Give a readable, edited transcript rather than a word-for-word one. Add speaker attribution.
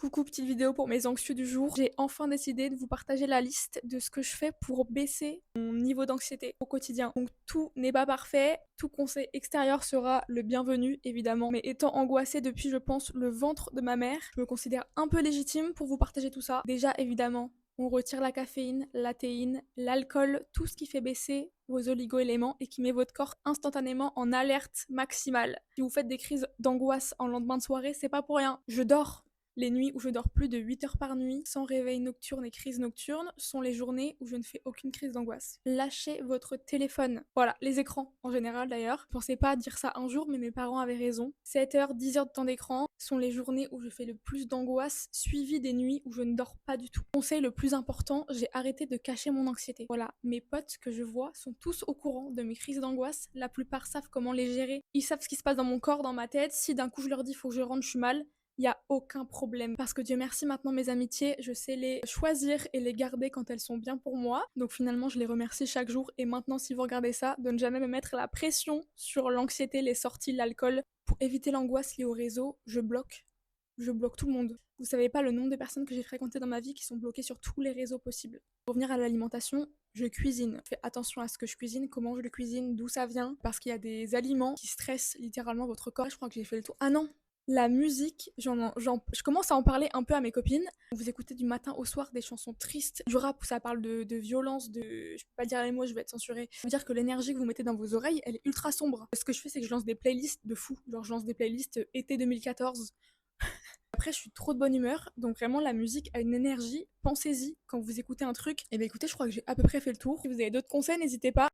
Speaker 1: Coucou, petite vidéo pour mes anxieux du jour. J'ai enfin décidé de vous partager la liste de ce que je fais pour baisser mon niveau d'anxiété au quotidien. Donc tout n'est pas parfait, tout conseil extérieur sera le bienvenu évidemment. Mais étant angoissée depuis je pense le ventre de ma mère, je me considère un peu légitime pour vous partager tout ça. Déjà évidemment, on retire la caféine, la théine, l'alcool, tout ce qui fait baisser vos oligo-éléments et qui met votre corps instantanément en alerte maximale. Si vous faites des crises d'angoisse en lendemain de soirée, c'est pas pour rien. Je dors. Les nuits où je dors plus de 8 heures par nuit, sans réveil nocturne et crise nocturne, sont les journées où je ne fais aucune crise d'angoisse. Lâchez votre téléphone. Voilà, les écrans en général d'ailleurs. Je pensais pas dire ça un jour, mais mes parents avaient raison. 7 heures, 10 heures de temps d'écran sont les journées où je fais le plus d'angoisse, suivies des nuits où je ne dors pas du tout. Conseil le plus important, j'ai arrêté de cacher mon anxiété. Voilà, mes potes que je vois sont tous au courant de mes crises d'angoisse. La plupart savent comment les gérer. Ils savent ce qui se passe dans mon corps, dans ma tête. Si d'un coup je leur dis faut que je rentre, je suis mal, il n'y a aucun problème. Parce que Dieu merci, maintenant mes amitiés, je sais les choisir et les garder quand elles sont bien pour moi. Donc finalement, je les remercie chaque jour. Et maintenant, si vous regardez ça, de ne jamais me mettre la pression sur l'anxiété, les sorties, l'alcool. Pour éviter l'angoisse liée au réseau, je bloque. Je bloque tout le monde. Vous savez pas le nombre de personnes que j'ai fréquentées dans ma vie qui sont bloquées sur tous les réseaux possibles. Pour revenir à l'alimentation, je cuisine. Je fais attention à ce que je cuisine, comment je le cuisine, d'où ça vient. Parce qu'il y a des aliments qui stressent littéralement votre corps. Je crois que j'ai fait le tour. Ah non, la musique, je commence à en parler un peu à mes copines. Vous écoutez du matin au soir des chansons tristes, du rap où ça parle de violence, je peux pas dire les mots, je vais être censurée. Ça veut dire que l'énergie que vous mettez dans vos oreilles, elle est ultra sombre. Ce que je fais, c'est que je lance des playlists de fou. Genre, je lance des playlists été 2014. Après, je suis trop de bonne humeur, donc vraiment la musique a une énergie. Pensez-y quand vous écoutez un truc. Et bien écoutez, je crois que j'ai à peu près fait le tour. Si vous avez d'autres conseils, n'hésitez pas.